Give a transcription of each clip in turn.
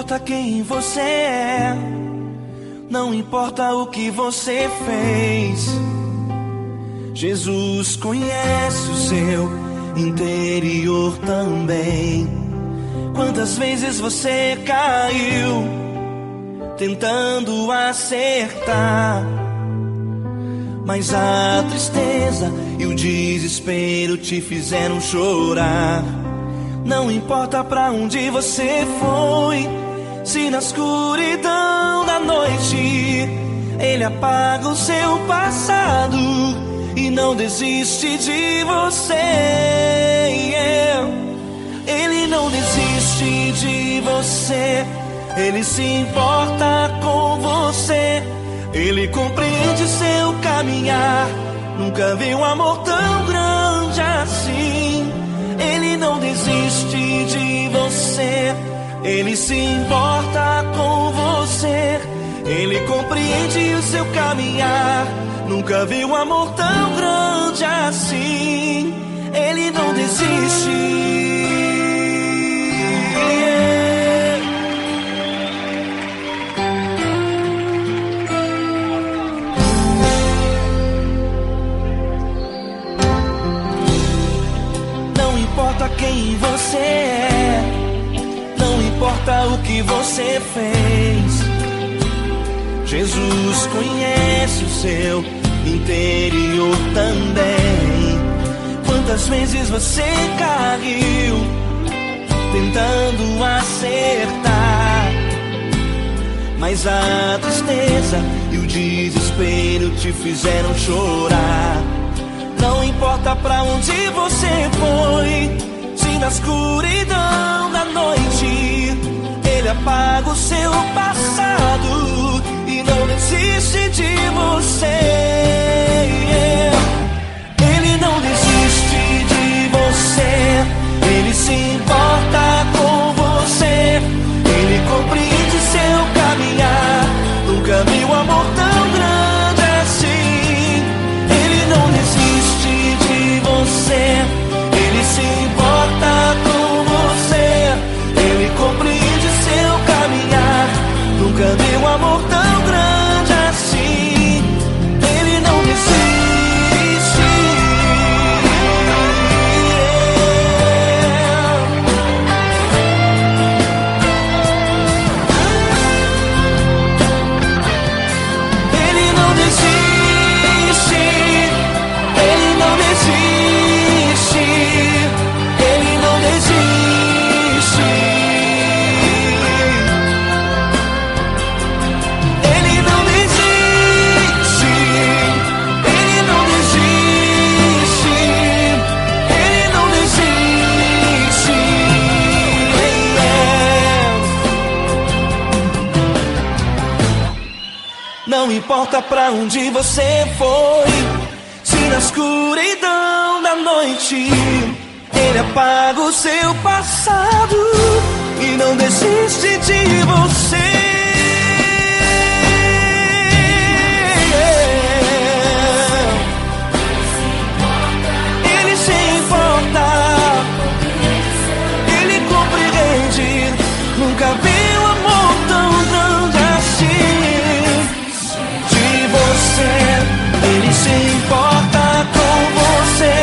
importa quem você é, não importa o que você fez. Jesus conhece o seu interior também. Quantas vezes você caiu tentando acertar, mas a tristeza e o desespero te fizeram chorar. Não importa pra onde você foi, se na escuridão da noite Ele apaga o seu passado e não desiste de você. Ele não desiste de você, Ele se importa com você. Ele compreende seu caminhar, nunca vi um amor tão grande assim. Ele não desiste de você, Ele se importa com você. Ele compreende o seu caminhar, nunca vi um amor tão grande assim. Ele não desiste. Não importa quem você é, não importa o que você fez. Jesus conhece o seu interior também. Quantas vezes você caiu tentando acertar, mas a tristeza e o desespero te fizeram chorar. Não importa pra onde você foi, se na escuridão da noite Ele apaga o seu passado e não desiste de você. Ele não desiste de você, Ele se importa com você. Ele compreende seu caminhar, nunca vi um amor tão grande assim. Ele não desiste de você, Ele se importa com você. Ele compreende seu caminhar, nunca vi um amor tão grande assim. Ele não desiste. Ele não desiste. Ele não desiste. Ele não desiste. Ele não desiste. Ele não desiste. Ele não desiste. Não importa pra onde você foi, se na escuridão da noite Ele apaga o seu passado e não desiste de você. Ele se importa, Ele compreende, nunca vi um amor tão grande assim. De você, Ele se importa com você.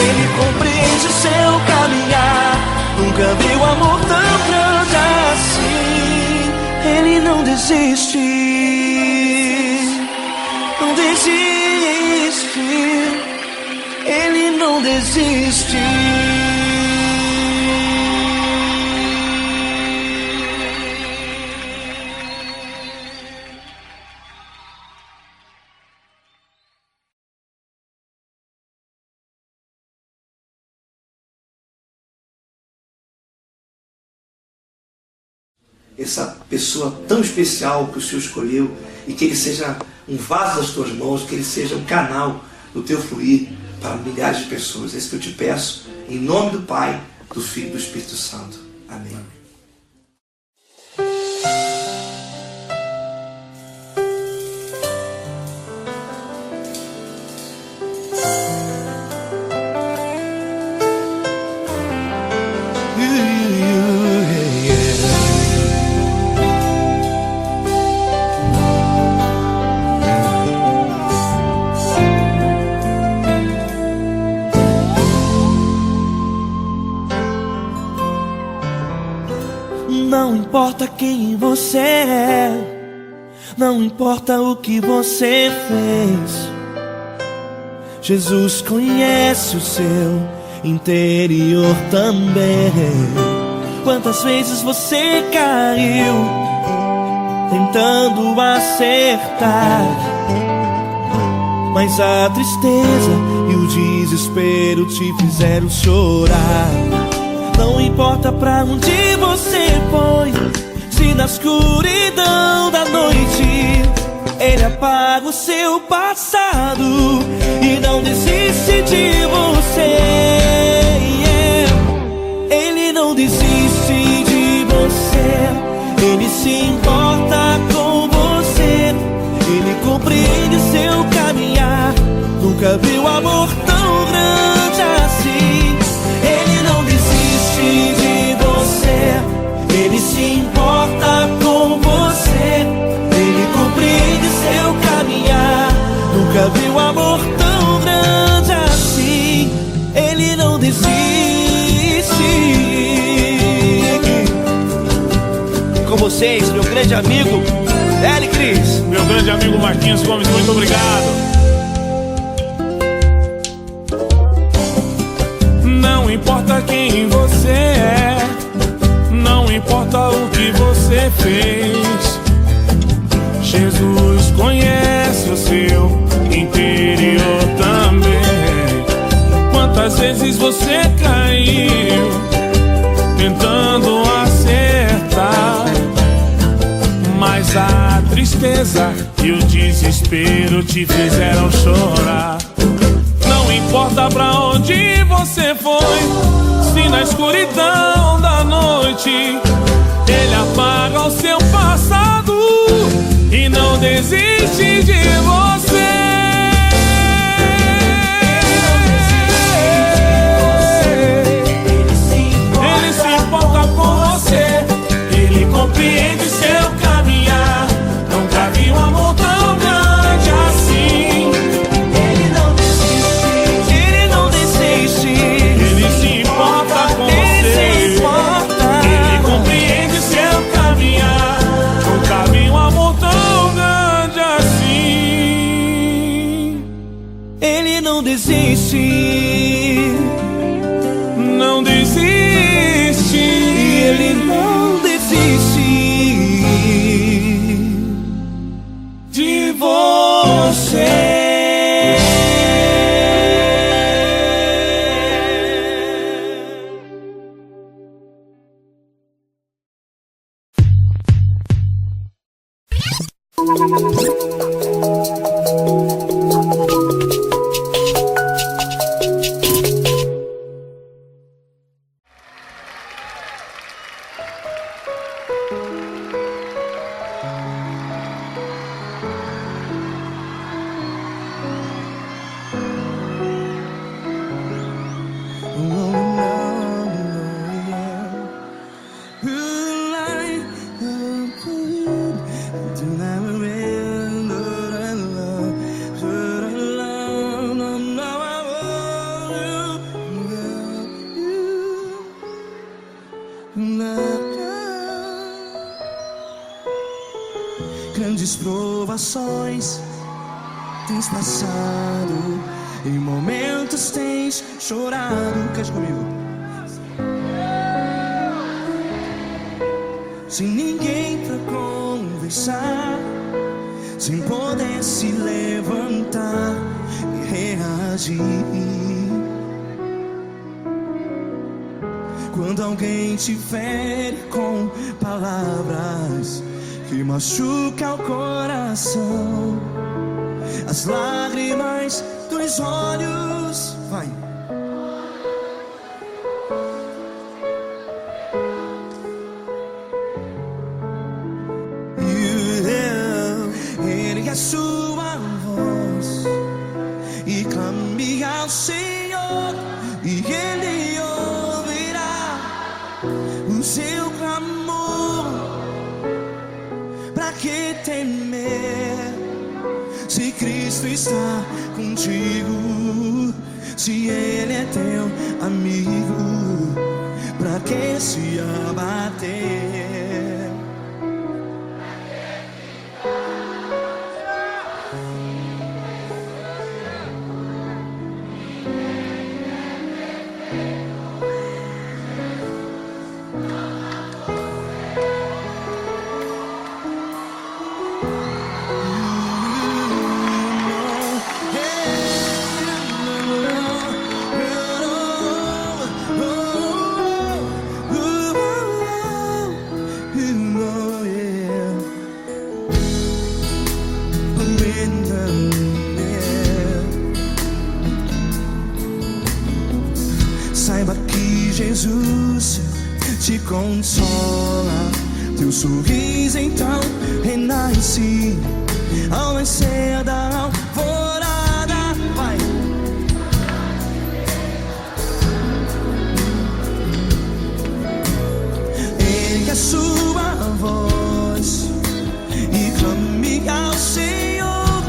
Ele compreende seu caminhar, nunca vi um amor tão grande assim. Ele não desiste, não desiste. Ele não desiste. Essa pessoa tão especial que o Senhor escolheu, e que Ele seja um vaso das tuas mãos, que Ele seja um canal do teu fluir para milhares de pessoas. É isso que eu te peço, em nome do Pai, do Filho e do Espírito Santo. Amém. quem você é, não importa o que você fez. Jesus conhece o seu interior também. Quantas vezes você caiu tentando acertar, mas a tristeza e o desespero te fizeram chorar. Não importa pra onde você foi, se na escuridão da noite Ele apaga o seu passado e não desiste de você. Ele não desiste de você, Ele se importa com você, Ele compreende seu caminhar. Nunca viu amor tão grande assim. Ele não desiste de você, Ele se importa com você, Ele compreende seu caminhar. Nunca viu amor tão grande assim. Ele não desiste. Com vocês, meu grande amigo L. Cris. Meu grande amigo Marquinhos Gomes, muito obrigado. Não importa quem você é, não importa o que você fez, Jesus conhece o seu interior também. Quantas vezes você caiu tentando acertar, mas a tristeza e o desespero te fizeram chorar. Não importa pra onde você foi, se na escuridão da noite Ele apaga o seu passado e não desiste de você. Ele se importa com você, Ele compreende seu caminhar. Nunca vi um amor tão grande assim. Ele não desiste, Ele não desiste. Ele se importa com você, Ele compreende seu caminhar. Nunca vi um amor tão grande assim. Ele não desiste, não desiste. Ele não desiste de você. Grandes provações tens passado, em momentos tens chorado. Cante comigo. Sem ninguém pra conversar, sem poder se levantar e reagir. Quando alguém te fere com palavras que machuca o coração, as lágrimas dos olhos, vai. Ergue a sua voz e clame ao Senhor, e Ele ouvirá o seu clamor. Pra que temer, se Cristo está contigo, se Ele é teu amigo? Pra que se abater? oh yeah. Saiba que Jesus te consola. Teu sorriso então renasce ao nascer da alvorada. Vai. Ergue a sua voz e clame ao Senhor.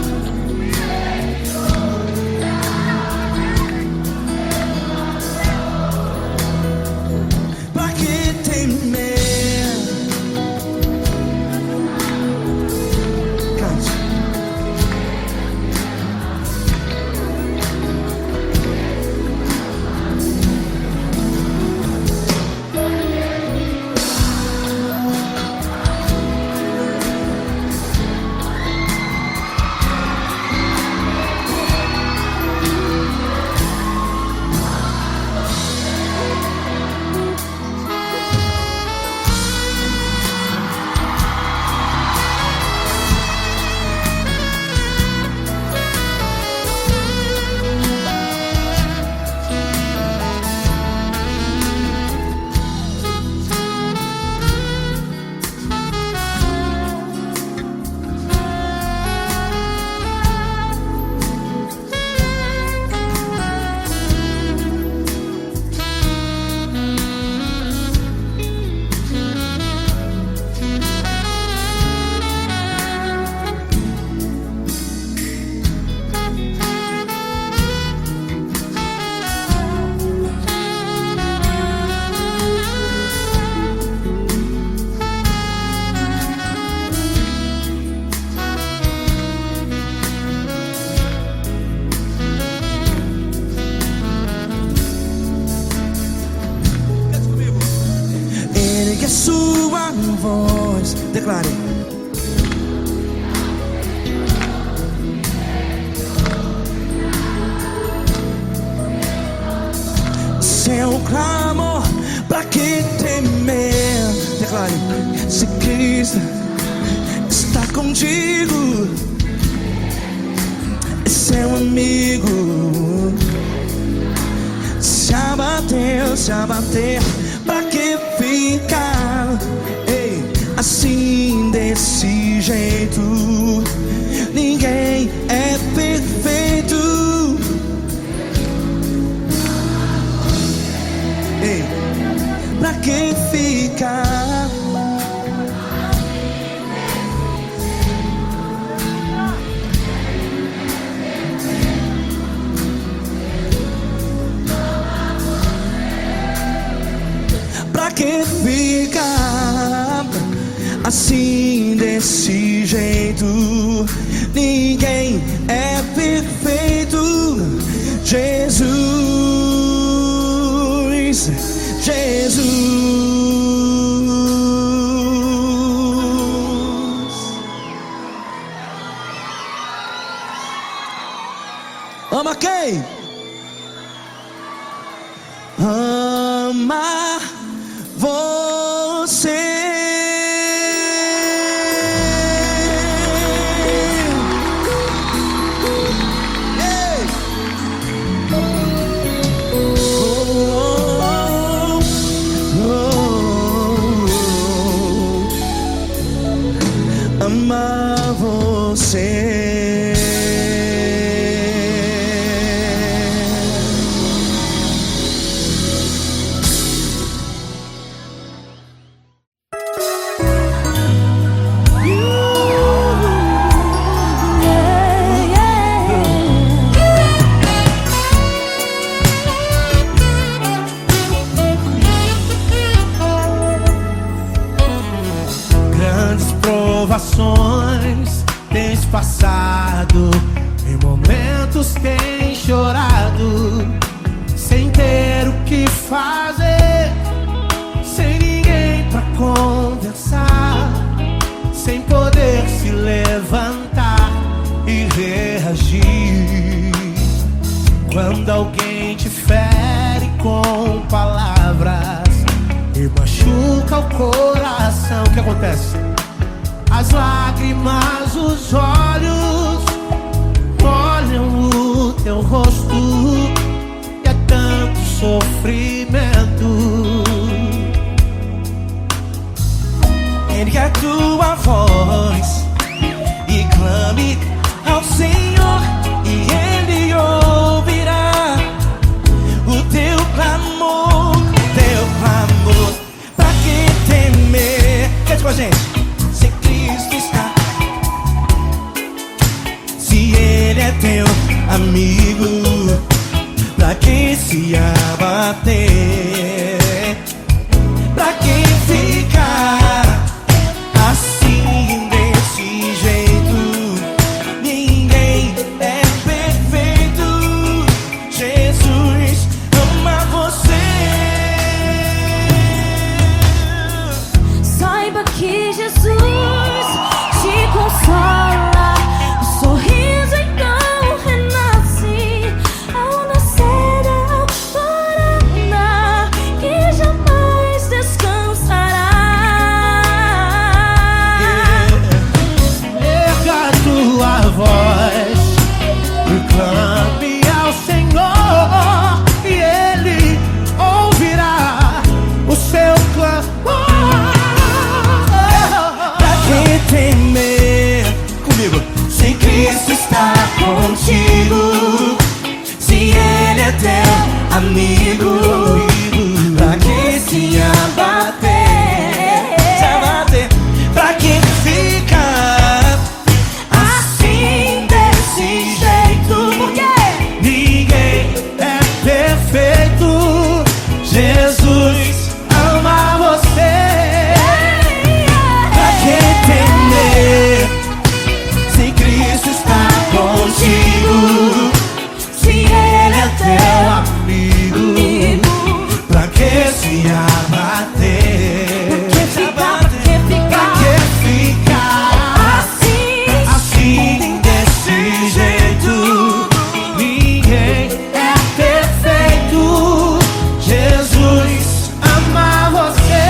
Pra que temer? Sua voz, declare. Seu clamor, pra que temer? Declare. Se Cristo está contigo, é seu amigo. Se abater, pra que ficar assim desse jeito? Ninguém é perfeito. Pra que ficar? Pra que ficar assim desse jeito? Ninguém é perfeito. Jesus, Jesus. Ama quem? Ama você. Amar você. Provações tens passado, em momentos tens chorado, sem ter o que fazer, sem ninguém pra conversar, sem poder se levantar e reagir. Quando alguém te fere com palavras e machuca machuca o coração. O que acontece? As lágrimas, os olhos olham o teu rosto e é tanto sofrimento. Ergue a tua voz e clame ao Senhor, e Ele ouvirá o teu clamor, pra que temer? Cante com a gente. Se Cristo está, se Ele é teu amigo, pra que se abater? Pra que ficar assim desse jeito? Ninguém é perfeito. Jesus ama você. Saiba que Jesus te consola. O sorriso então renasce ao nascer da alvorada, que jamais descansará. Erga a tua voz e clame ao Senhor, e Ele ouvirá o seu clamor. Pra que temer? Comigo. Se Cristo está contigo, se Ele é teu amigo, pra que se abater? Se abater. Pra que ficar assim desse jeito? Porque Ninguém é perfeito. Jesus ama você. Pra que temer? Se Cristo está contigo, se Ele é teu amigo, pra que se abater? Pra que ficar assim desse jeito? Ninguém é perfeito. Jesus ama você.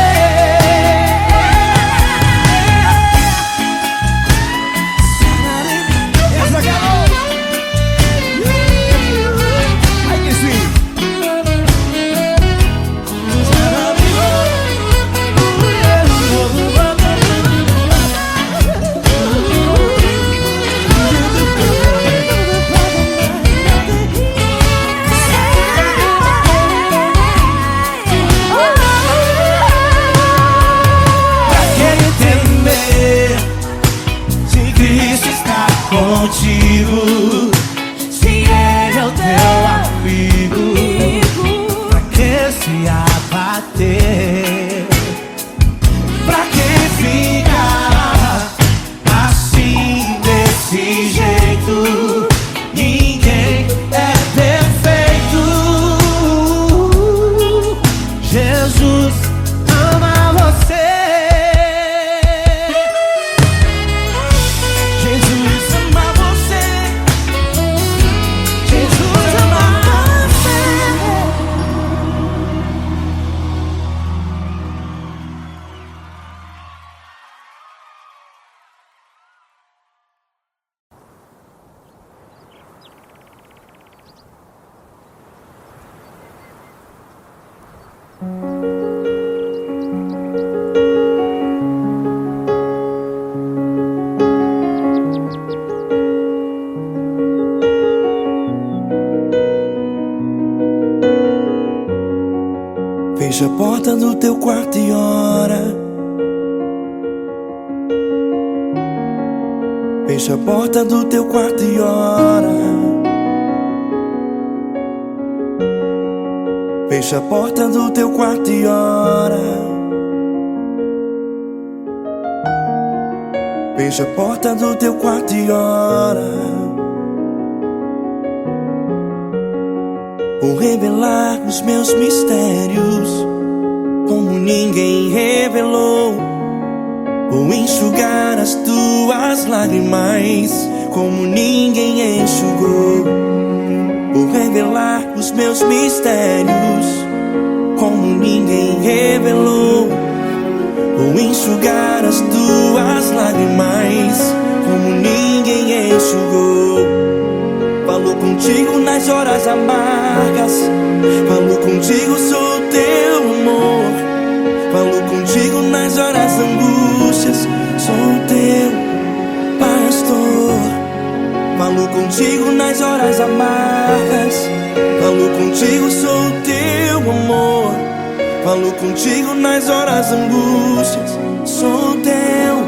Essa garota. Ai, que sim. Pra que temer? Se Cristo está contigo, se Ele é o teu amigo, pra que se abater? Pra que ficar assim desse jeito? Ninguém é perfeito. Jesus ama você. Jesus ama você. Jesus ama você. Fecha a porta do teu quarto e ora. Fecha a porta do teu quarto e ora. Fecha a porta do teu quarto e ora. Fecha a porta do teu quarto e ora. Vou revelar os meus mistérios como ninguém revelou. Vou enxugar as tuas lágrimas como ninguém enxugou. Vou revelar os meus mistérios como ninguém ninguém revelou. Vou enxugar as tuas lágrimas como ninguém enxugou. Falou contigo nas horas amargas, falou contigo, sou teu amor. Falou contigo nas horas angústias, sou teu pastor. Falou contigo nas horas amargas, falou contigo, sou teu amor. Falou contigo nas horas angústias, sou teu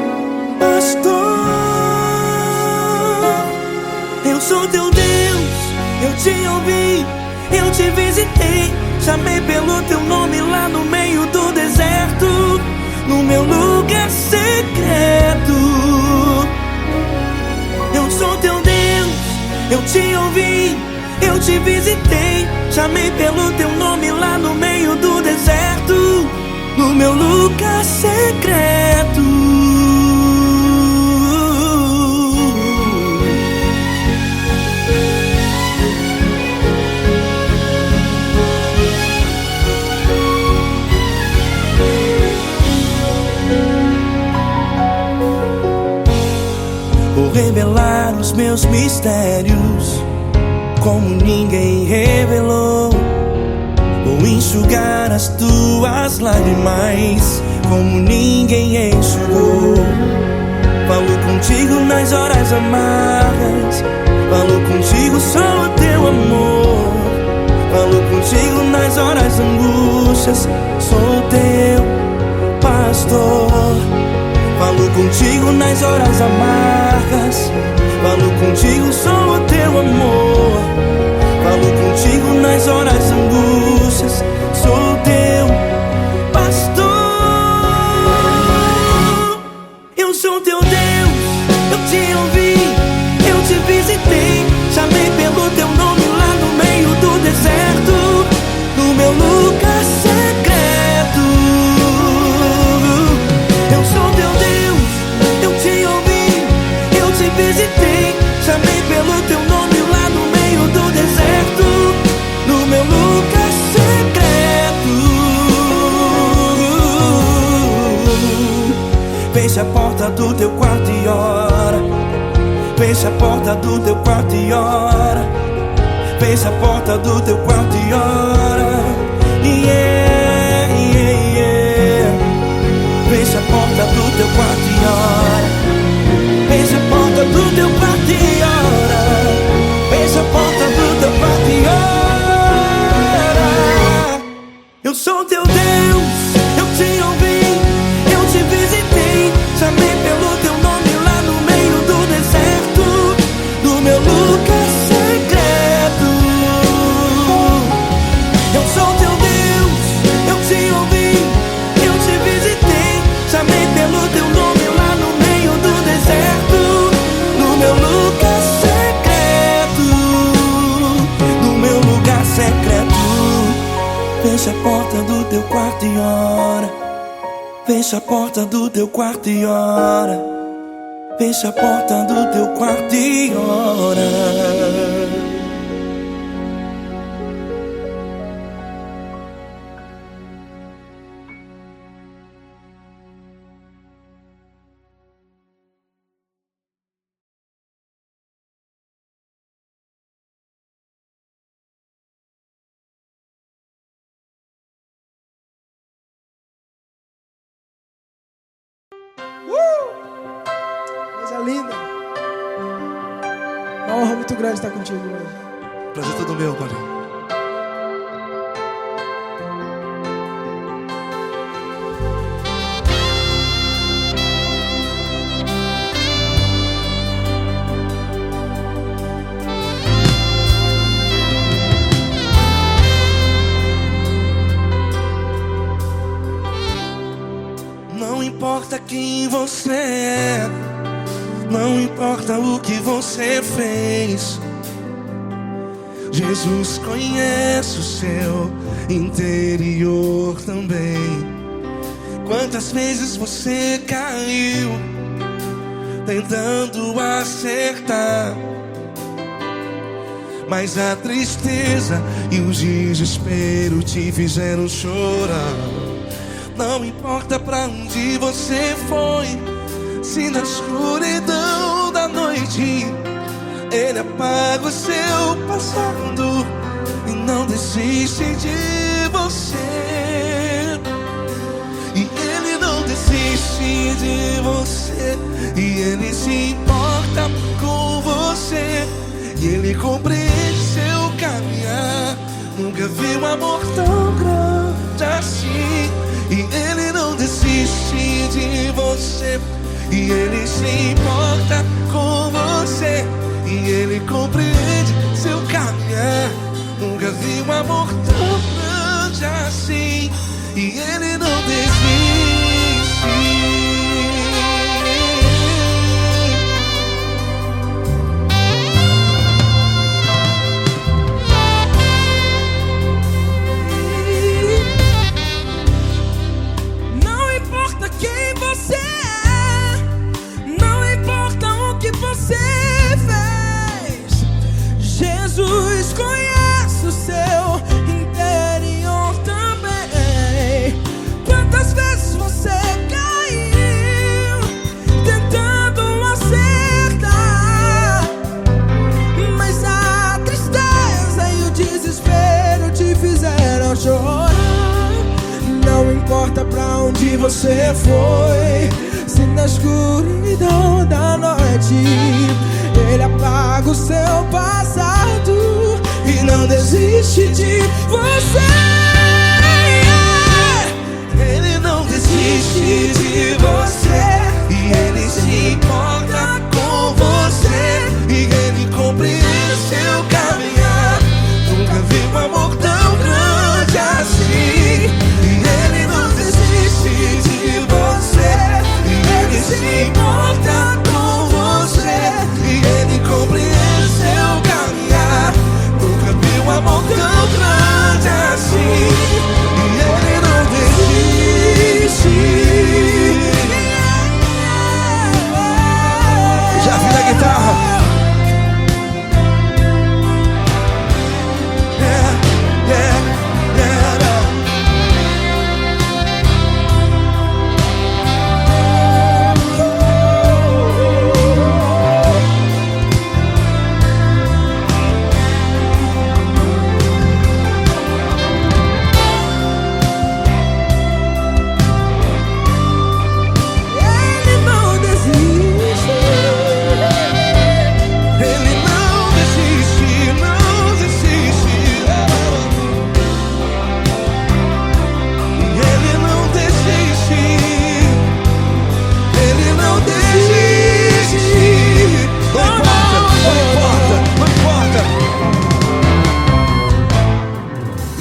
pastor. Eu sou teu Deus, eu te ouvi, eu te visitei. Chamei pelo teu nome lá no meio do deserto, no meu lugar secreto. Eu sou teu Deus, eu te ouvi, eu te visitei. Chamei pelo teu nome lá no meio do deserto, no meu lugar secreto. Vou revelar os meus mistérios como ninguém revelou. Vou enxugar as tuas lágrimas como ninguém enxugou. Falou contigo nas horas amargas, falou contigo, sou teu amor. Falou contigo nas horas angústias, sou teu pastor. Falou contigo nas horas amargas, falou contigo, sou teu amor. Falou contigo nas horas angústias, sou teu pastor. Eu sou teu Deus, eu te ouvi, eu te visitei. Chamei pelo teu nome lá no meio do deserto, no meu lugar secreto. Eu sou teu Deus, eu te ouvi, eu te visitei. Chamei pelo teu nome lá no meio do deserto, no meu lugar secreto. Feche a porta do teu quarto e ora. Feche a porta do teu quarto e ora. Feche a porta do teu quarto e ora. Yeah, yeah, yeah. Feche a porta do teu quarto e ora. Feche a porta do teu quarto e ora. Feche a porta do teu quarto e ora. Eu sou teu Deus, eu te ouvi, eu te visitei. Chamei pelo teu nome lá no meio do deserto, no meu lugar secreto. Eu sou teu Deus, eu te ouvi, eu te visitei. Chamei pelo teu nome lá no meio do deserto, no meu lugar secreto, no meu lugar secreto. Fecha a porta do teu quarto e ora. Fecha a porta do teu quarto e ora. Fecha a porta do teu quarto e ora. Coisa linda. Uma honra muito grande estar contigo hoje. Prazer todo meu, Paulinho. Não importa quem você é, não importa o que você fez, Jesus conhece o seu interior também. Quantas vezes você caiu tentando acertar, mas a tristeza e o desespero te fizeram chorar. Não importa pra onde você foi, se na escuridão da noite Ele apaga o seu passado e não desiste de você. E Ele não desiste de você, e Ele se importa com você, e Ele compreende seu caminhar. Nunca vi um amor tão grande assim. E Ele não desiste de você, e Ele se importa com você, e Ele compreende seu caminhar. Nunca vi um amor tão grande assim. E Ele não desiste. Não importa quem você é, não importa o que você fez, Jesus conhece o seu interior também. Quantas vezes você caiu tentando acertar, mas a tristeza e o desespero te fizeram chorar. Não importa pra onde você foi, se na escuridão da noite Ele apaga o seu passado e não desiste de você. Ele não desiste de você, e Ele se importa com você, e Ele compreende seu caminhar. Nunca vi um amor tão grande assim. E Ele não desiste de você, e Ele se importa com você, e Ele compreende seu caminhar. Nunca vi um amor tão grande assim. E Ele não desiste. Já vi na guitarra.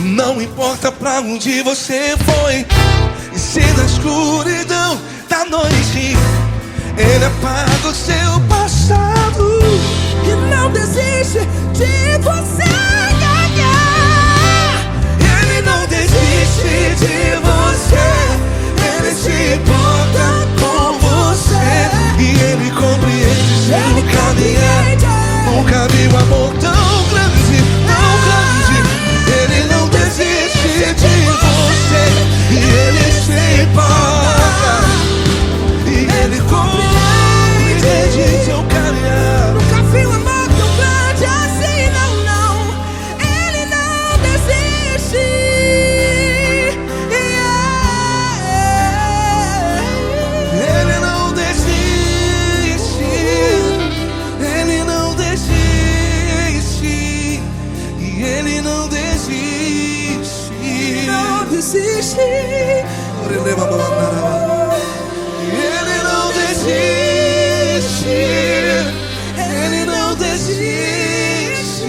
Não importa pra onde você foi, e se na escuridão da noite Ele apaga o seu passado E não desiste de você. Ele não desiste de você, Ele se importa com você, e Ele compreende seu caminhar. Nunca vi um amor tão grande, tão grande. Ele não desiste de você, e Ele se importa, e Ele compreende seu caminhar. Nunca vi um amor tão grande assim, não, não. Ele não desiste. Ele não desiste. Ele não desiste. E Ele não desiste. Não desiste. Ele não desiste. Ele não desiste.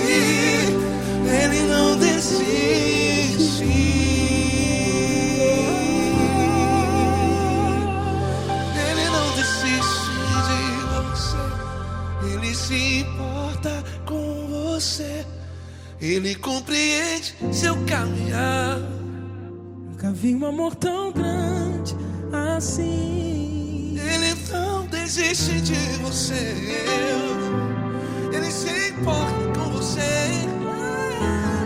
Ele não desiste. Ele não desiste de você. Ele se importa com você. Ele compreende seu caminhar. Nunca vi um amor tão grande assim. Ele não desiste de você. Ele se importa com você.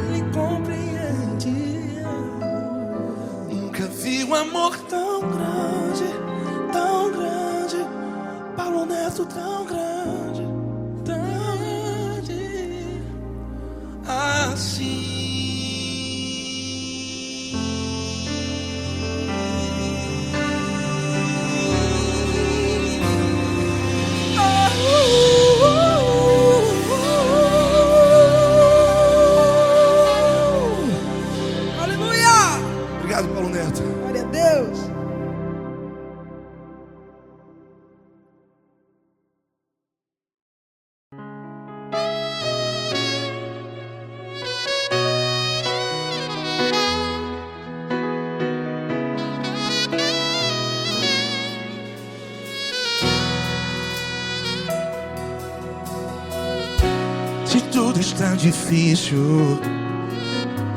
Ele compreende. Nunca vi um amor tão grande, tão grande. Paulo Neto tão grande, tão grande assim. Aleluia! Obrigado, Paulo Neto. Glória a Deus. Se tudo está difícil,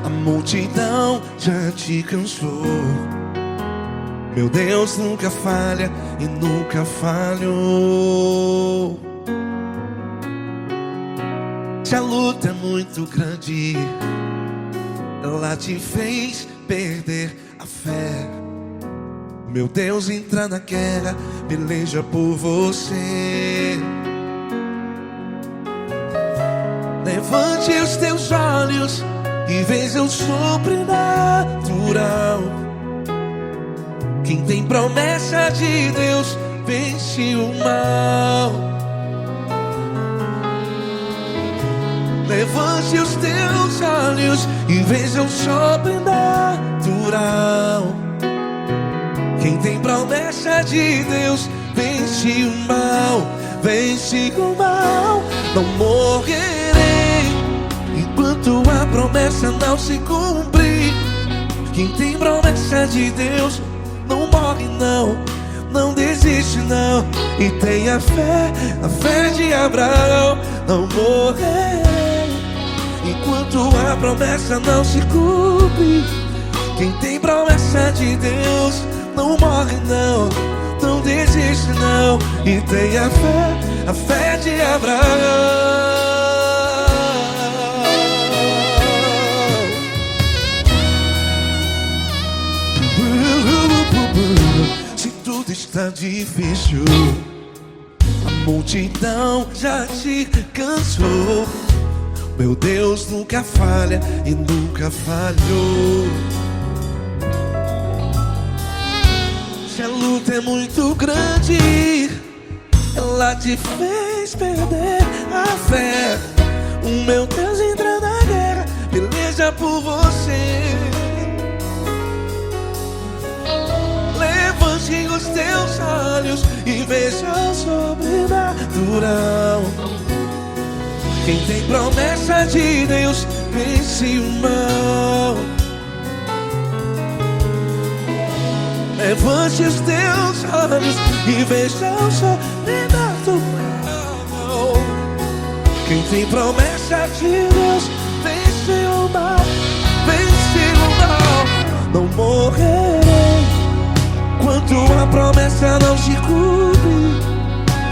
a multidão já te cansou. Meu Deus nunca falha e nunca falhou. Se a luta é muito grande, ela te fez perder a fé. Meu Deus entra na guerra, peleja por você. Levante os teus olhos e veja o sobrenatural. Quem tem promessa de Deus vence o mal. Levante os teus olhos e veja o sobrenatural. Quem tem promessa de Deus vence o mal. Vence o mal. Não morrerei enquanto a promessa não se cumprir. Quem tem promessa de Deus não morre não, não desiste não. E tenha a fé de Abraão. Não morrerei enquanto a promessa não se cumpre. Quem tem promessa de Deus não morre não, não desiste não. E tenha a fé de Abraão. Se tudo está difícil, a multidão já te cansou. Meu Deus nunca falha e nunca falhou. Se a luta é muito grande, ela te fez perder a fé. O meu Deus entra na guerra, peleja por você. Levante os teus olhos e veja o sobrenatural. Quem tem promessa de Deus vence o mal. Levante os teus olhos e veja o sobrenatural. Quem tem promessa de Deus vence o mal. Vence o mal. Não morrerei enquanto a promessa não se cumpre.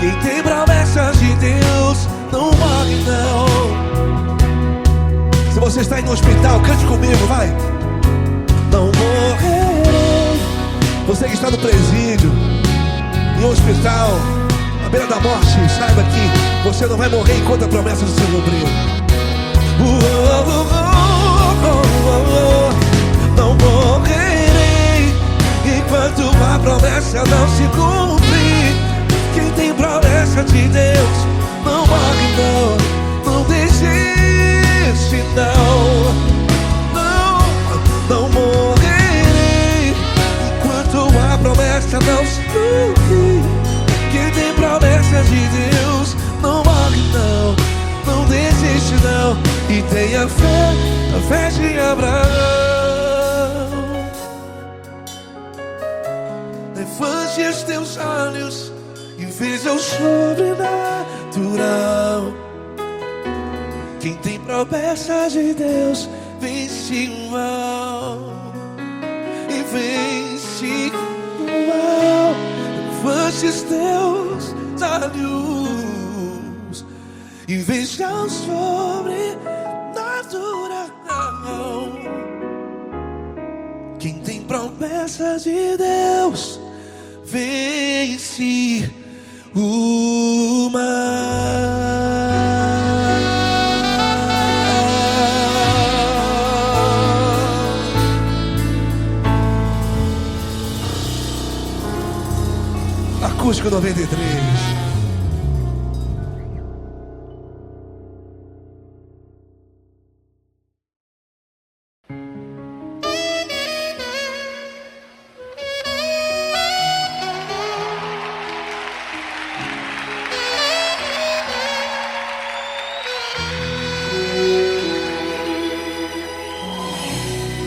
Quem tem promessa de Deus não morre não. Se você está aí no hospital, cante comigo, vai. Não morrerei. Você que está no presídio, em um hospital, à beira da morte, saiba que você não vai morrer enquanto a promessa não se cumprir. Não morrerei enquanto a promessa não se cumprir. Quem tem promessa de Deus não morre não, não desiste não. Não morrerei enquanto a promessa não se cumprir. Quem tem promessa de Deus não morre não, não desiste não. E tenha a fé de Abraão. Levante os teus olhos e veja o sobrenatural. Quem tem promessa de Deus vence o mal. E vence o mal. Levante os teus olhos e veja o sobrenatural. Quem tem promessa de Deus vence o mal. Acústico 93.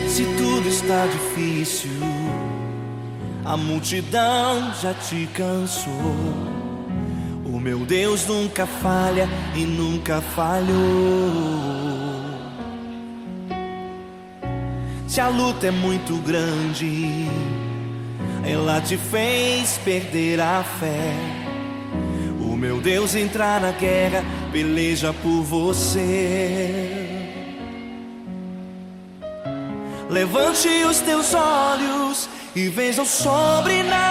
Se tudo está difícil, a multidão já te cansou. O meu Deus nunca falha e nunca falhou. Se a luta é muito grande, ela te fez perder a fé. O meu Deus entra na guerra, peleja por você. Levante os teus olhos e veja o sobrenatural.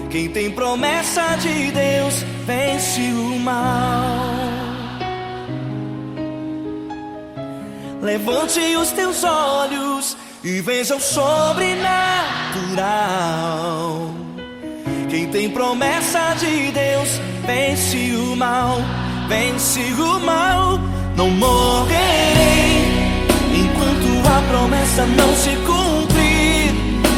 Quem tem promessa de Deus vence o mal. Levante os teus olhos e veja o sobrenatural. Quem tem promessa de Deus vence o mal. Vence o mal. Não morrerei enquanto a promessa não se cumprir.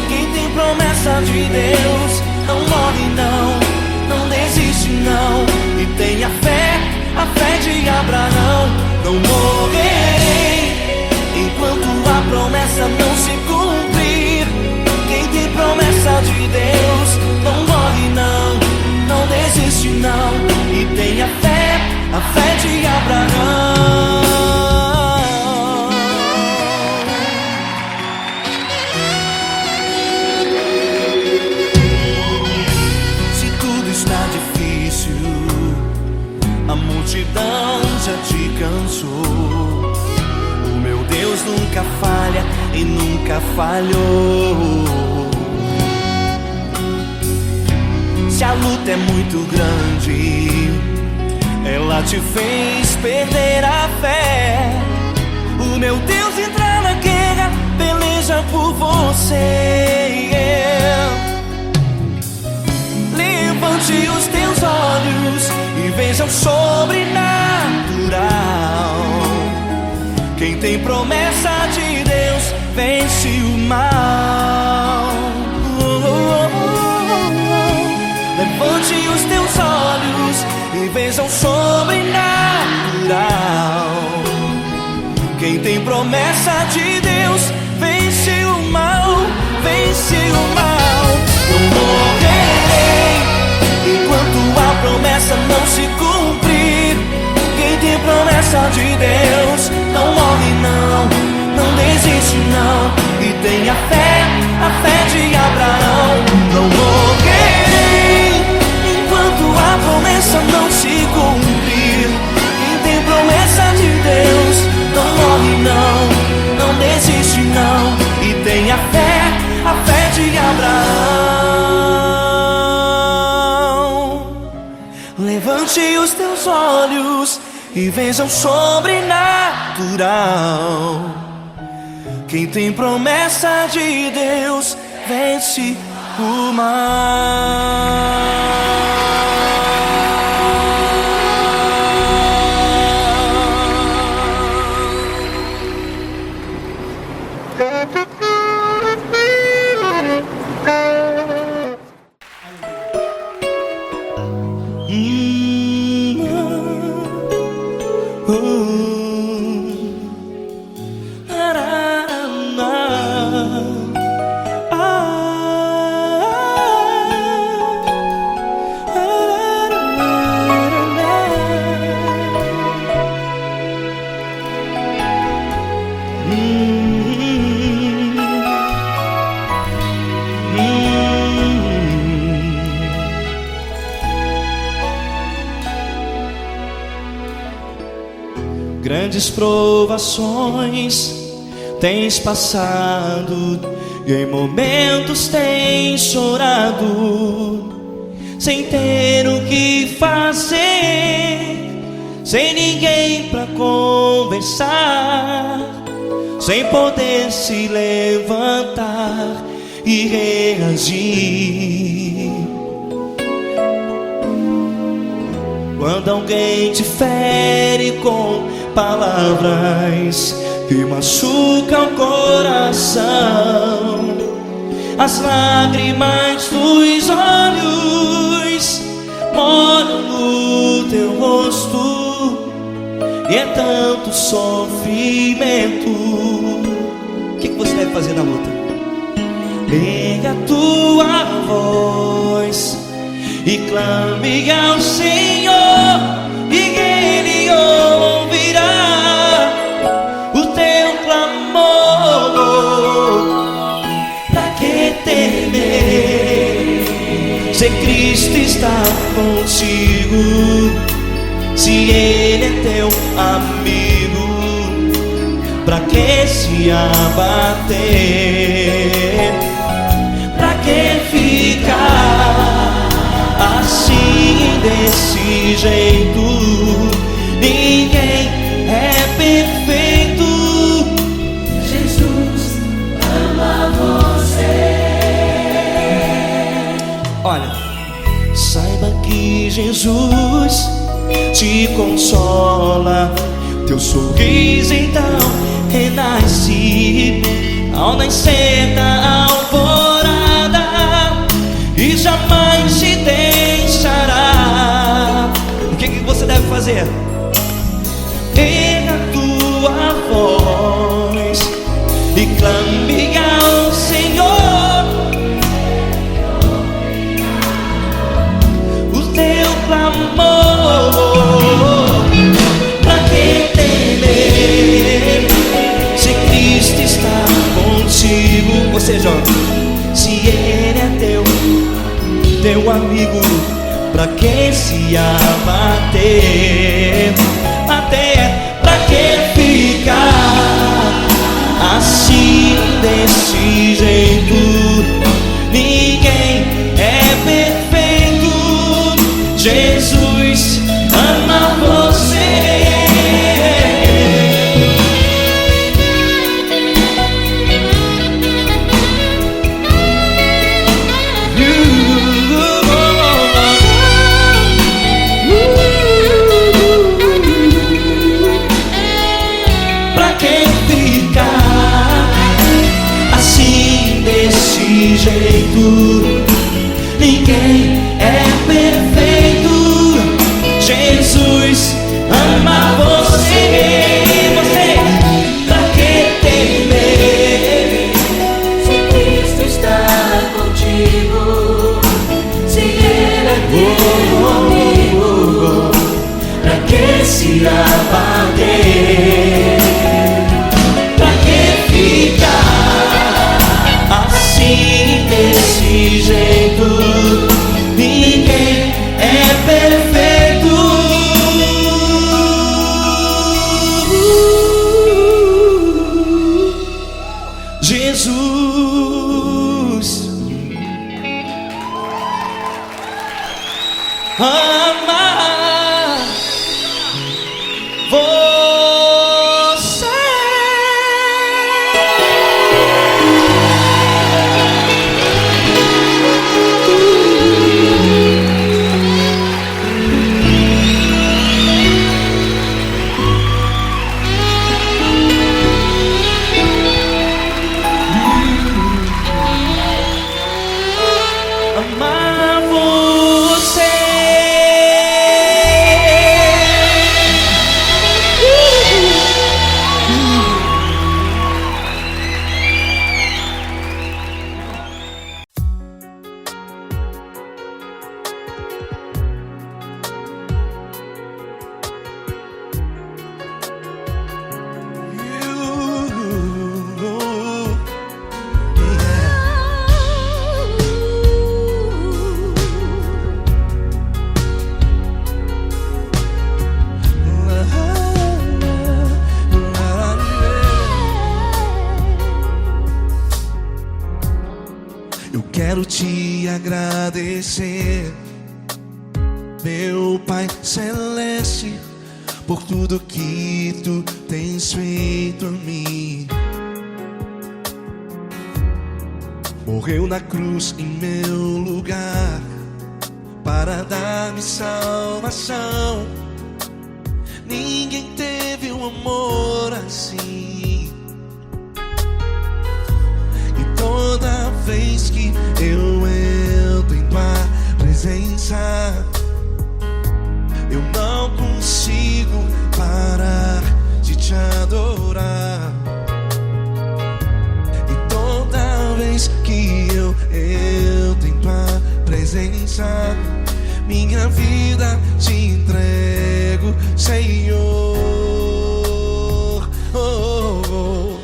Quem tem promessa de Deus não morre não, não desiste não. E tenha fé, a fé de Abraão. Não morrerei enquanto a promessa não se cumprir. Quem tem promessa de Deus não morre não, não desiste não. E tenha fé, a fé de Abraão. A multidão já te cansou. O meu Deus nunca falha e nunca falhou. Se a luta é muito grande, ela te fez perder a fé. O meu Deus entra na guerra, peleja por você. Levante os teus olhos e veja o sobrenatural. Quem tem promessa de Deus vence o mal. Levante os teus olhos e veja o sobrenatural. Quem tem promessa de Deus vence o mal. Vence o mal. Não morrerei enquanto a promessa não se cumprir. Quem tem promessa de Deus não morre não, não desiste não. E tenha fé, a fé de Abraão. Não morrerei enquanto a promessa não se cumprir. Quem tem promessa de Deus não morre não, não desiste não. E tenha fé, a fé de Abraão. Levante os teus olhos e veja o sobrenatural. Quem tem promessa de Deus vence o mal. Grandes provações tens passado, e em momentos tens chorado, sem ter o que fazer, sem ninguém pra conversar, sem poder se levantar e reagir. Quando alguém te fere com palavras que machucam o coração, as lágrimas dos olhos molham no teu rosto, e é tanto sofrimento. O que você deve fazer na luta? Erga a tua voz e clame ao Senhor, e Ele ouvirá o teu clamor. Pra que temer, se Cristo está contigo, se Ele é teu amigo? Pra que se abater? Pra que ficar assim, desse jeito? Ninguém é perfeito. Jesus ama você. Olha, saiba que Jesus te consola, teu sorriso então renasce ao nascer da alvorada, e jamais te deixará. O que você deve fazer? Erga a tua voz e clame ao Senhor, o teu clamor. Pra que temer, se Cristo está contigo? Você joga. Se Ele é teu amigo, pra que se abater? Até pra que ficar assim, desse jeito? Ninguém é perfeito. Jesus ama você. Jeito, ninguém é perfeito. Jesus ama você. Você, pra que temer, Se Cristo está contigo, se Ele é teu amigo, pra que se abater? Pra que ficar assim, desse jeito? Ninguém é perfeito. Jesus ama você. Amar você. quero te agradecer, meu Pai Celeste, por tudo que tu tens feito a mim. Morreu na cruz em meu lugar para dar-me salvação. Ninguém teve um amor assim. E toda vez que eu entro em tua presença, eu não consigo parar de te adorar. E toda vez que eu entro em tua presença, minha vida te entrego, Senhor. Oh, oh, oh.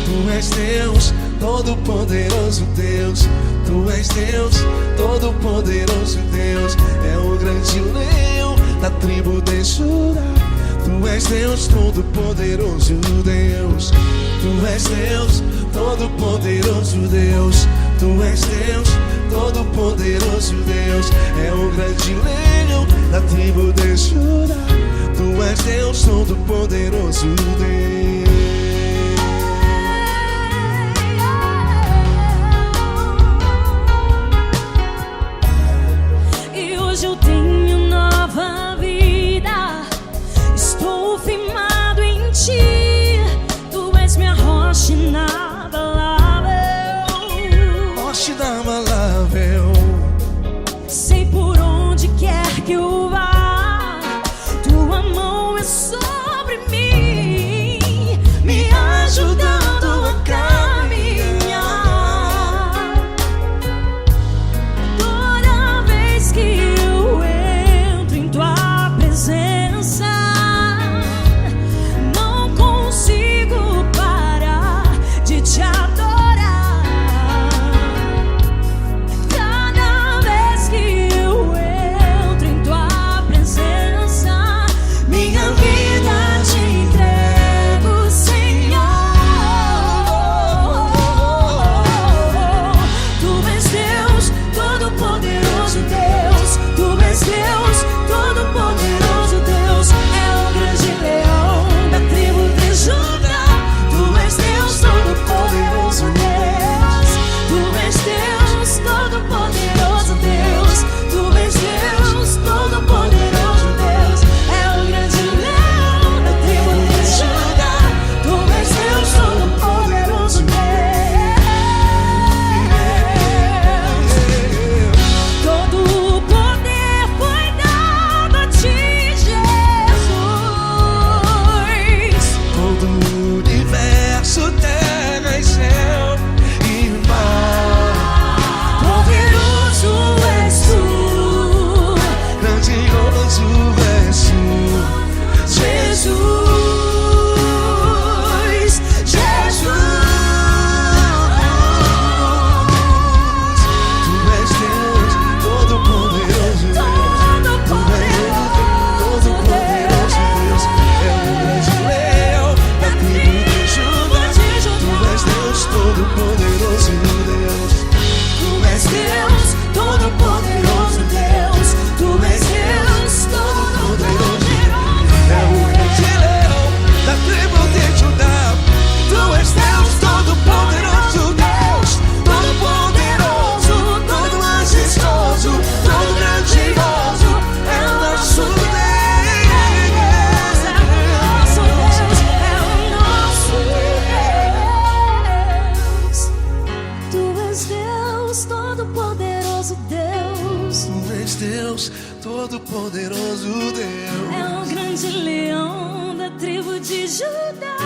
Tu és Deus, Todo-Poderoso Deus. Tu és Deus, Todo-Poderoso Deus. É o grande leão da tribo de Judá. Tu és Deus, Todo-Poderoso Deus. Tu és Deus, Todo-Poderoso Deus. Tu és Deus, Todo-Poderoso Deus. É o grande leão da tribo de Judá. Tu és Deus, Todo-Poderoso Deus. E hoje eu tenho nova vida, estou firmado em ti. Tu és minha rocha inabalável, Rocha inabalável. sei por onde quer que eu vá, tua mão é sobre mim, me ajudando a caminhar. Toda vez que eu entro em tua presença, não consigo parar de te adorar. Cada vez que eu entro em tua presença, minha vida te entrego, Senhor. Tu és Deus, Todo-Poderoso Deus. Tu és Deus, Todo-Poderoso Deus. É o grande leão da tribo de Judá. Tu és Deus, Todo-Poderoso Deus. Tu és Deus, Todo-Poderoso Deus. Tu és Deus, Todo-Poderoso Deus. É o grande leão da tribo de Judá. Tu és Deus, Todo-Poderoso Deus. Todo o poder foi dado a ti, Jesus. Todo o universo, terra e céu e mar. Poderoso és tu, Grandioso és tu, Jesus, Jesus. Tu és Deus, Todo-Poderoso Deus. Todo-Poderoso Deus. É o grande leão da tribo de Judá. Tu és Deus, Todo-Poderoso Deus. Tu és Deus, Todo-Poderoso Deus. Tu és Deus, Todo-Poderoso. É o grande leão da tribo de Judá. Tu és Deus, Todo-Poderoso Deus. Todo-Poderoso, todo majestoso, todo grandioso. É o nosso Deus. Todo-Poderoso Deus, Tu és Deus, Todo-Poderoso Deus. é o grande leão da tribo de Judá.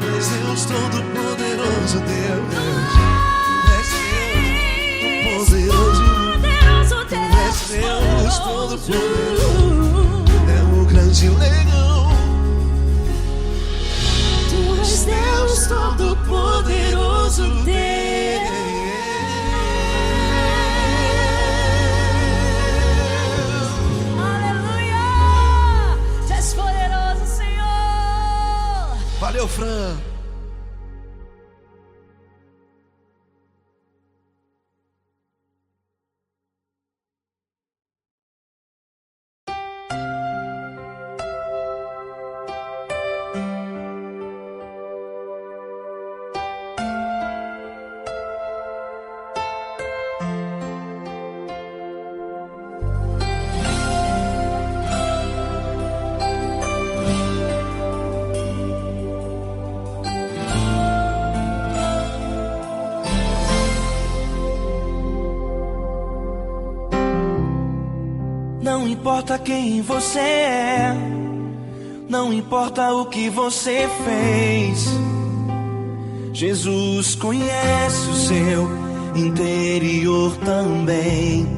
Tu és Deus, Todo-Poderoso Deus. Tu és Deus, Todo-Poderoso. Poderoso Tu és Deus, Todo-Poderoso. É o grande leão. Tu és Deus, Todo-Poderoso Deus. Aleluia! Tu és poderoso, Senhor. Valeu, Fran. Não importa quem você é, não importa o que você fez, Jesus conhece o seu interior também.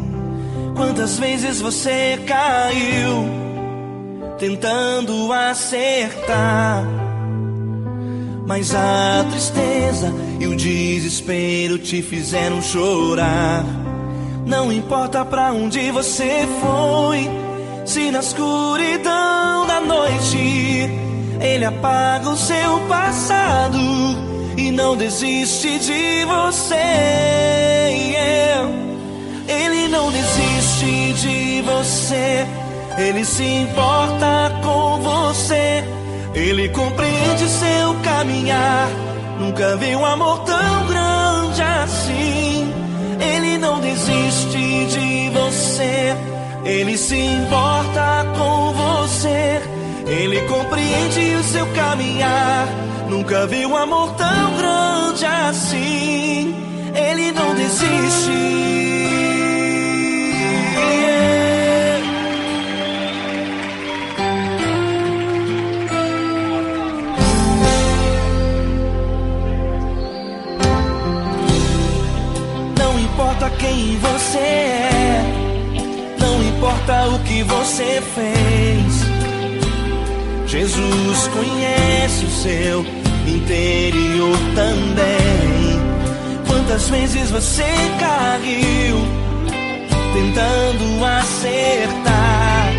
Quantas vezes você caiu tentando acertar, mas a tristeza e o desespero te fizeram chorar. Não importa pra onde você foi, se na escuridão da noite Ele apaga o seu passado e não desiste de você. Ele não desiste de você, Ele se importa com você, Ele compreende seu caminhar. Nunca vi um amor tão grande assim. Ele não desiste de você, Ele se importa com você, Ele compreende o seu caminhar. Nunca vi um amor tão grande assim. Ele não desiste. Não importa quem você é, não importa o que você fez, Jesus conhece o seu interior também. Quantas vezes você caiu tentando acertar,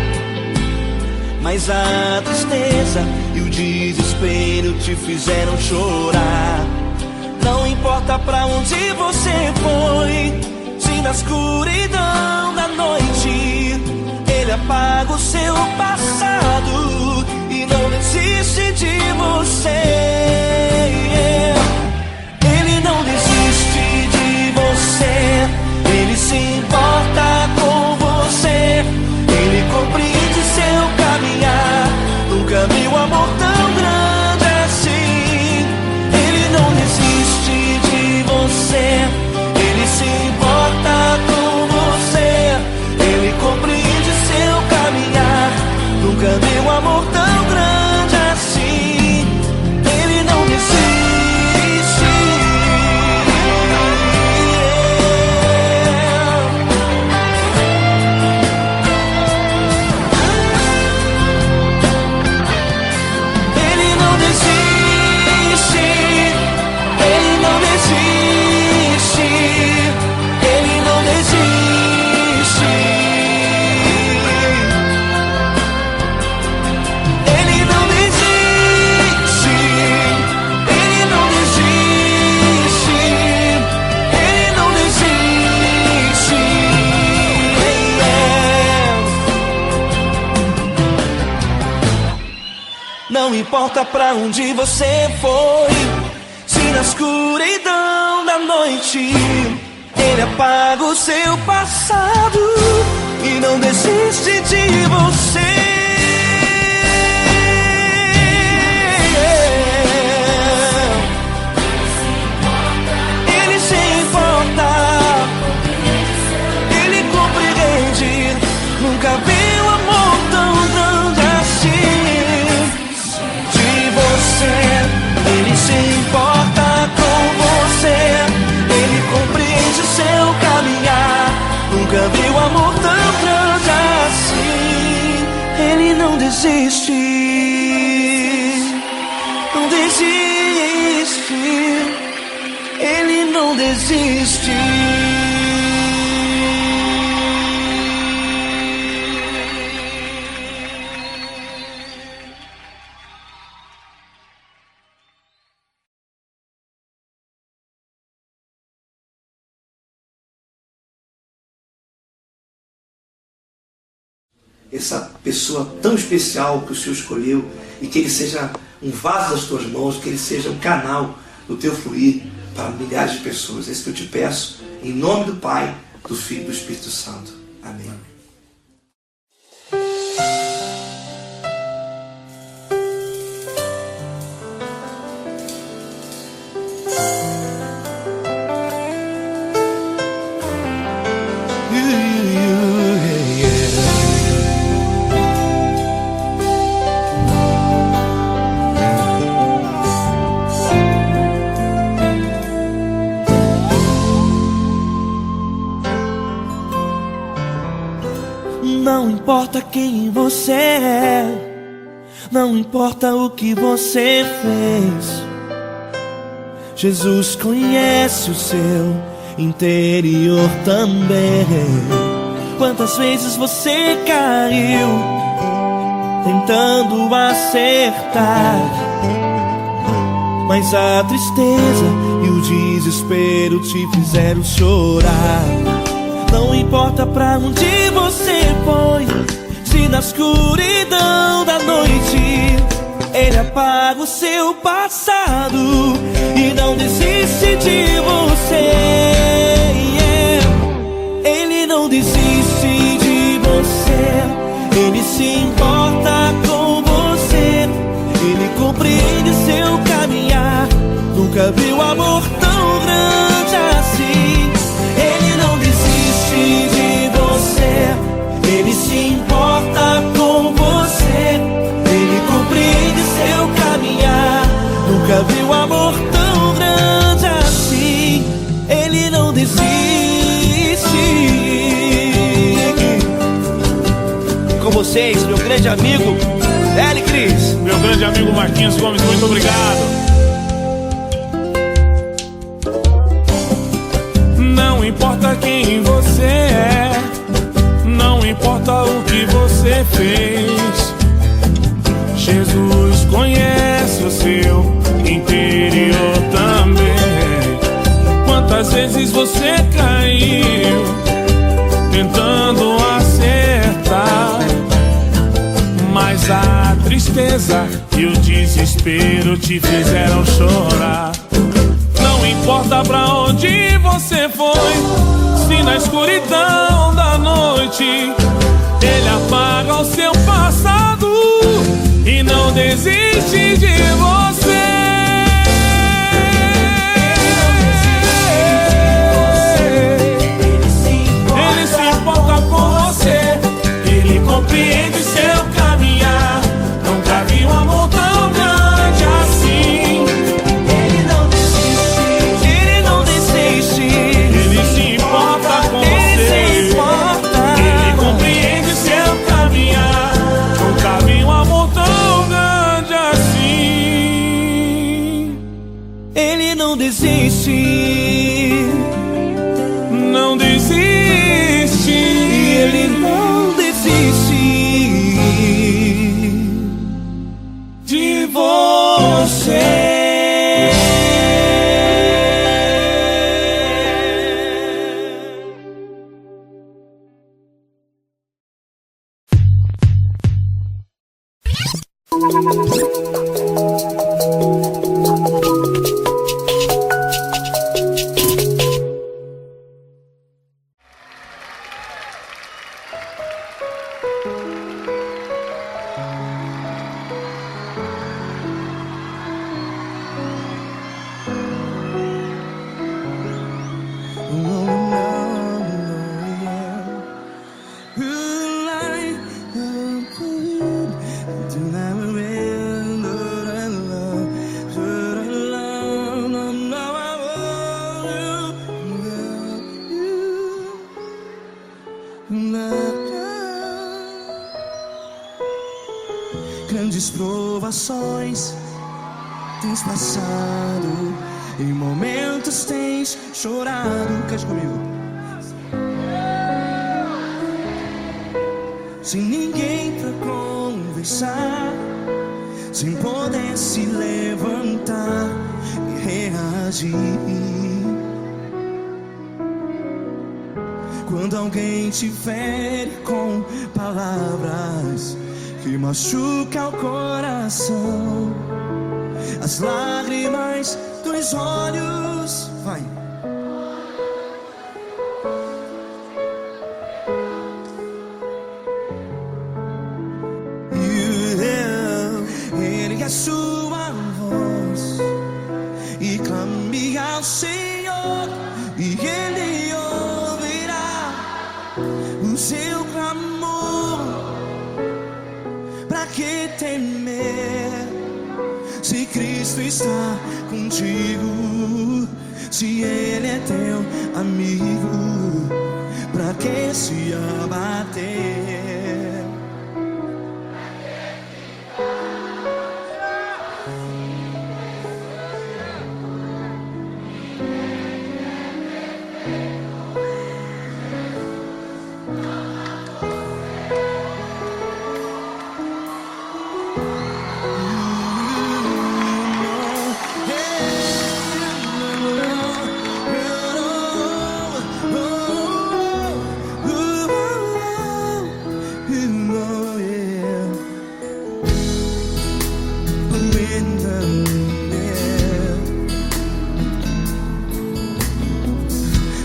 mas a tristeza e o desespero te fizeram chorar. Não importa pra onde você foi, se na escuridão da noite Ele apaga o seu passado e não desiste de você. Ele não desiste de você, Ele se importa com você, Ele compreende seu caminhar. Nunca vi um amor tão grande assim. Ele não desiste de você, Ele se importa com você, Ele compreende seu caminhar. Nunca vi um amor tão grande assim. Ele não desiste. Ele não desiste. Ele não desiste. Ele não desiste. Ele não desiste. Ele não desiste. Ele não desiste. Não importa pra onde você foi, se na escuridão da noite Ele apaga o seu passado e não desiste de você. Ele se importa, Ele compreende. Nunca vi um amor tão grande assim. De você, Ele se importa com você, Ele compreende seu caminhar. Nunca vi um amor tão grande assim. Ele não desiste, não desiste. Ele não desiste. Essa pessoa tão especial que o Senhor escolheu, e que Ele seja um vaso das tuas mãos, que Ele seja um canal do teu fluir para milhares de pessoas. É isso que eu te peço, em nome do Pai, do Filho e do Espírito Santo. Amém. Não importa quem você é, não importa o que você fez, Jesus conhece o seu interior também. Quantas vezes você caiu tentando acertar, mas a tristeza e o desespero te fizeram chorar. Não importa pra onde você foi, se na escuridão da noite Ele apaga o seu passado e não desiste de você. Ele não desiste de você, Ele se importa com você, Ele compreende seu caminhar. Nunca viu amor tão grande assim. Ele não desiste de você, Ele se importa com você, Ele compreende seu caminhar. Nunca viu amor tão grande assim. Ele não desiste. Com vocês, meu grande amigo L. Cris. Meu grande amigo Marquinhos Gomes, muito obrigado. Não importa quem você é, não importa o que você fez, Jesus conhece o seu interior também. Quantas vezes você caiu tentando acertar, mas a tristeza e o desespero te fizeram chorar. Não importa pra onde você foi, se na escuridão da noite Ele apaga o seu passado e não desiste de você. Ele se importa com você, Ele compreende seu caminhar. Nunca vi um amor tão grande assim. Ele não desiste, Ele não desiste. Ele se importa com você, Ele compreende seu caminhar. Nunca vi um amor tão grande assim. Ele não desiste, não desiste. Ele não desiste de você. Grandes provações tens passado, em momentos tens chorado. Cante comigo. Sem ninguém pra conversar, sem poder se levantar e reagir. Quando alguém te fere com palavras que machuca o coração, as lágrimas dos olhos, vai. Ergue a sua voz e clame ao Senhor, e Ele ouvirá o seu clamor. Pra que temer, se Cristo está contigo? Se Ele é teu amigo, pra que se abater?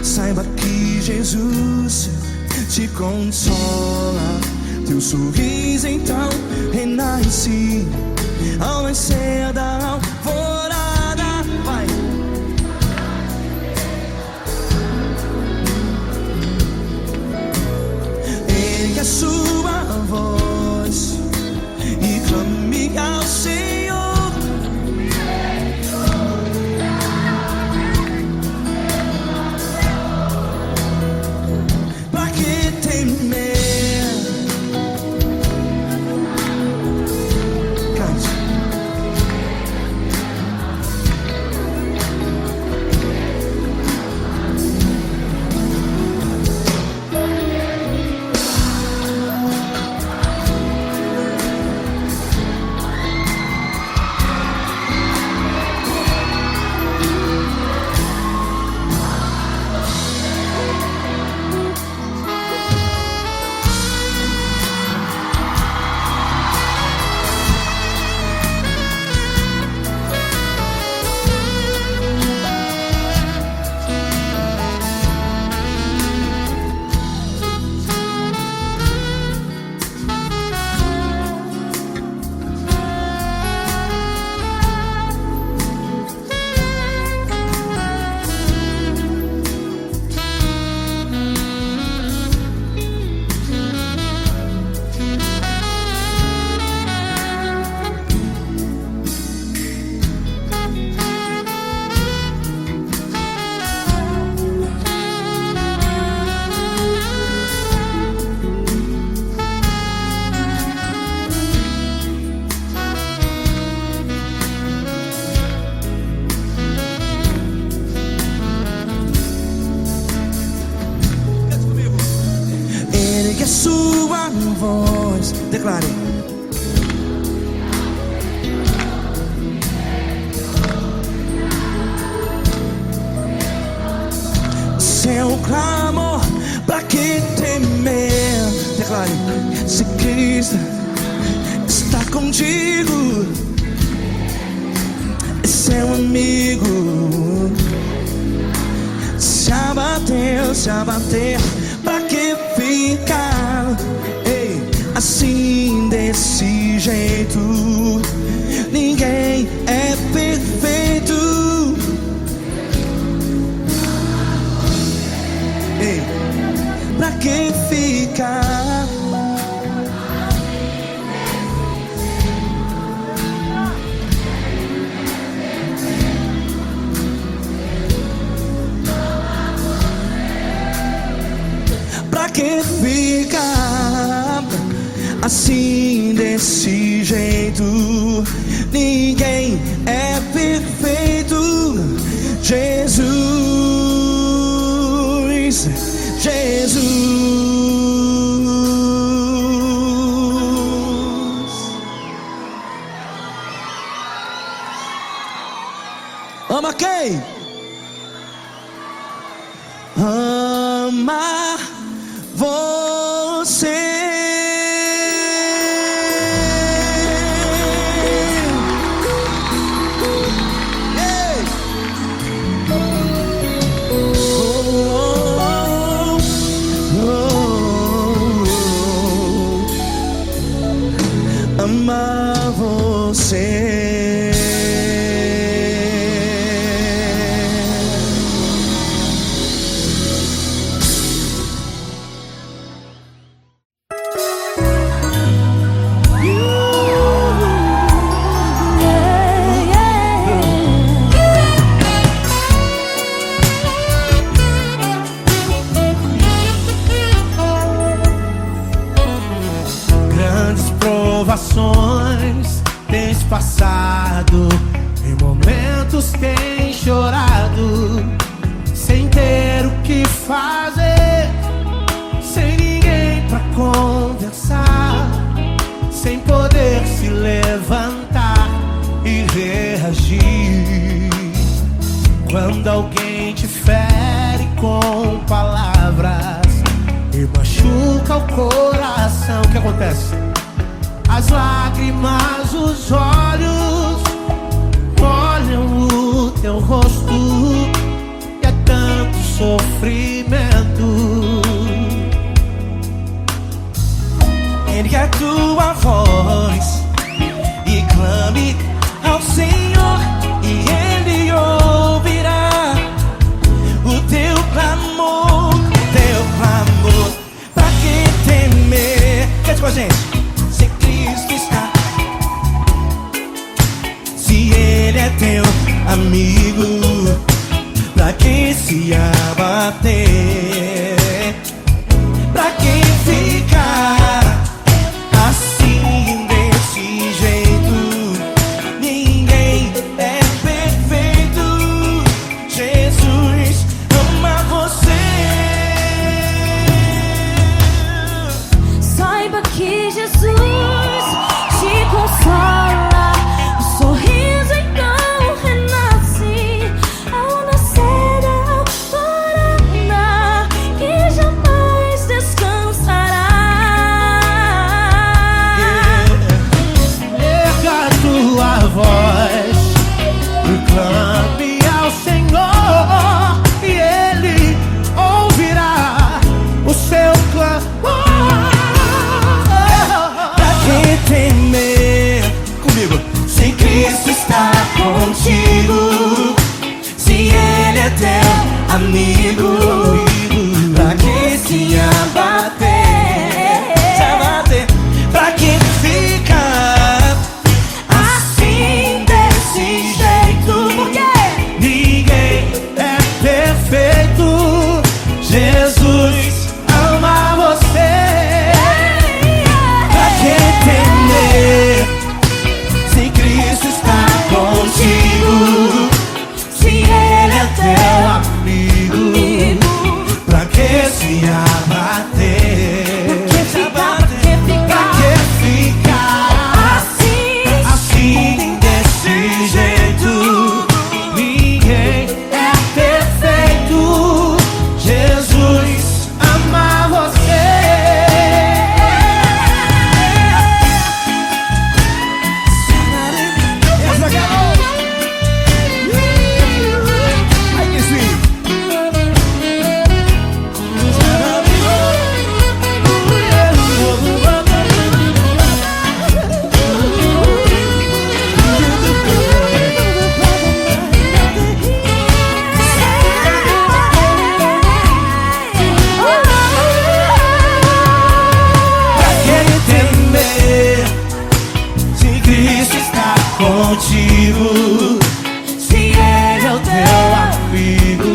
Saiba que Jesus te consola, teu sorriso então renasce ao nascer da alvorada. Vai. Ergue a sua voz e clame ao Senhor. Pra que temer? Sua voz, declare. Seu clamor, pra que temer? Declare. Se Cristo está contigo, é seu amigo. Se abater, pra que ficar assim desse jeito? Ninguém é perfeito. Pra que ficar? Pra que ficar assim desse jeito? Ninguém é perfeito. Jesus, Jesus. Ama quem? Ama você. Amar você. Provações tens passado, em momentos tens chorado, sem ter o que fazer, sem ninguém pra conversar, sem poder se levantar e reagir. Quando alguém te fere com palavras e machuca o coração, que acontece? As lágrimas, os olhos olham o teu rosto, e é tanto sofrimento. Ergue a tua voz e clame ao Senhor, e Ele ouvirá o teu clamor, pra que temer? Cante com a gente. Se Cristo está, se Ele é teu amigo, pra que se abater? Pra que ficar assim desse jeito? Ninguém é perfeito. Jesus ama você. Saiba que Jesus te consola. O sorriso então renasce ao nascer da alvorada, que jamais descansará. Erga a tua voz, proclame ao Senhor, e Ele ouvirá o seu clamor. Pra que temer? Comigo. Se Cristo está contigo, se Ele é teu amigo, pra que se abater? Pra que ficar assim desse jeito? Porque Ninguém é perfeito. Jesus ama você. pra que temer? Se Cristo está contigo, se Ele é teu amigo, pra que se abater? Pra que ficar assim desse jeito? Ninguém é perfeito. Jesus ama você. Essa aqui é ai, que sim. Pra que temer? Se Cristo está contigo, se Ele é o teu amigo,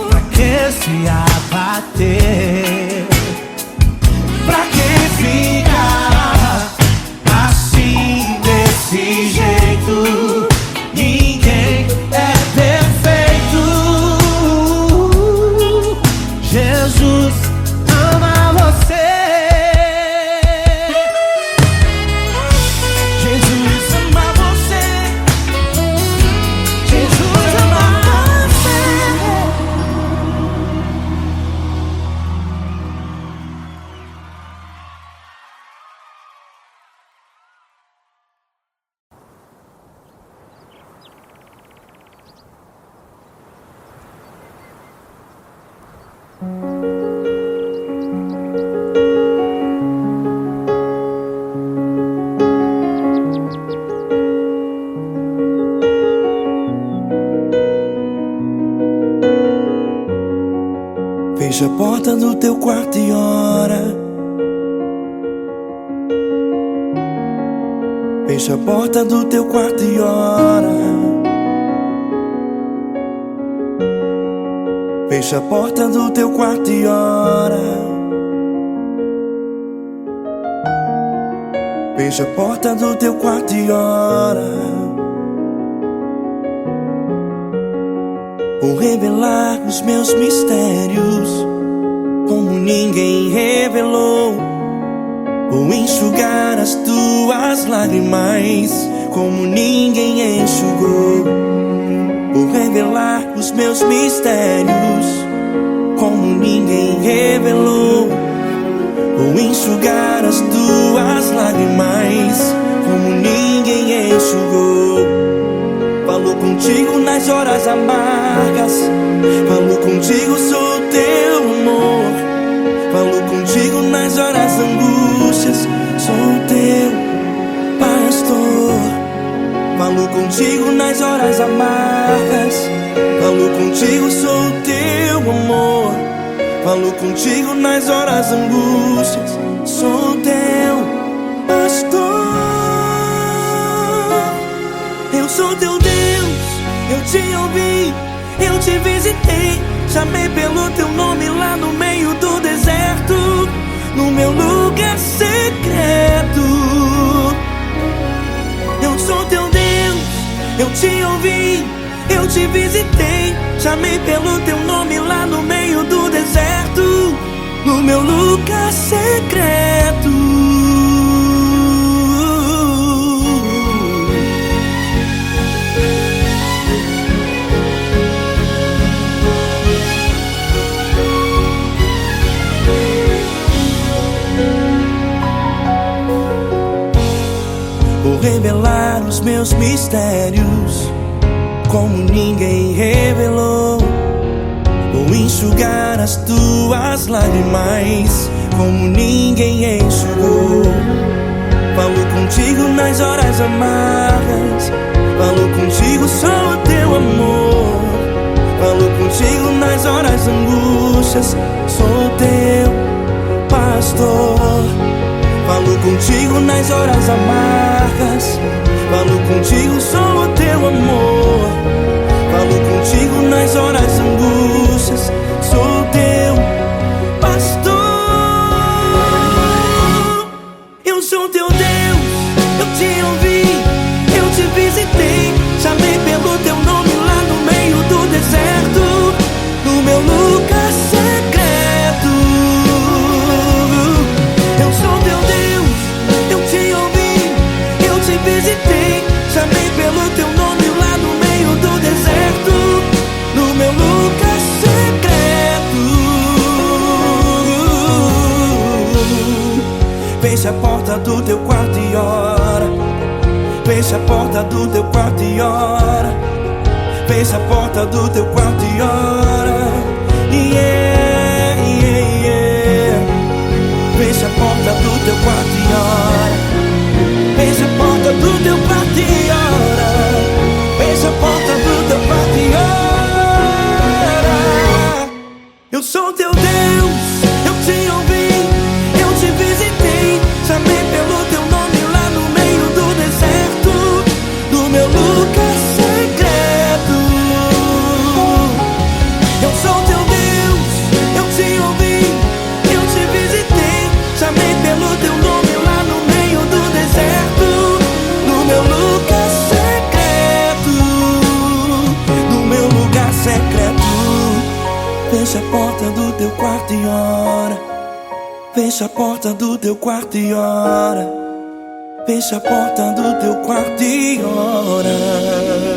pra que se abater? Pra que ficar assim desse jeito? Ninguém é perfeito. Jesus ama você. Jesus ama você. Jesus ama você. Fecha a porta do teu quarto e ora. Fecha a porta do teu quarto e ora. Fecha a porta do teu quarto e ora. Fecha a porta do teu quarto e ora. Vou revelar os meus mistérios como ninguém revelou. Vou enxugar as tuas lágrimas como ninguém enxugou. Vou revelar os meus mistérios como ninguém revelou. ou enxugar as tuas lágrimas como ninguém enxugou. Falou contigo nas horas amargas, falou contigo, sou teu amor. Falou contigo nas horas angústias, sou teu pastor. Falou contigo nas horas amargas, falou contigo, sou teu amor. Falou contigo nas horas angústias, sou teu pastor. Eu sou teu Deus, eu te ouvi, eu te visitei. Chamei pelo teu nome lá no meio do deserto, no meu lugar secreto. Eu sou teu Deus, eu te ouvi, eu te visitei. Chamei pelo teu nome lá no meio do deserto, no meu lugar secreto. Vou revelar os meus mistérios como ninguém revelou. Vou enxugar as tuas lágrimas como ninguém enxugou. Falou contigo nas horas amargas, falou contigo, sou teu amor. Falou contigo nas horas angústias, sou teu pastor. Falou contigo nas horas amargas, falou contigo, sou teu amor. Falou contigo nas horas angústias, sou teu pastor. Eu sou teu Deus, eu te ouvi, eu te visitei. Chamei pelo teu nome lá no meio do deserto, no meu lugar secreto. Eu sou teu Deus, eu te ouvi, eu te visitei. Chamei pelo teu nome lá no meio do deserto, no meu lugar secreto. Feche a porta do teu quarto e ora. Feche a porta do teu quarto e ora. Feche a porta do teu quarto e ora. Yeah, yeah, yeah. Feche a porta do teu quarto e ora. Feche a porta do teu quarto e ora. Feche a porta do teu quarto e ora. Eu sou teu Deus, eu te ouvi, eu te visitei. Chamei pelo teu nome lá no meio do deserto, no meu lugar secreto. Eu sou teu Deus, eu te ouvi, eu te visitei. Chamei pelo teu nome lá no meio do deserto, no meu lugar secreto, no meu lugar secreto. Fecha a porta do teu quarto e ora. Fecha a porta do teu quarto e ora. Fecha a porta do teu quarto e ora.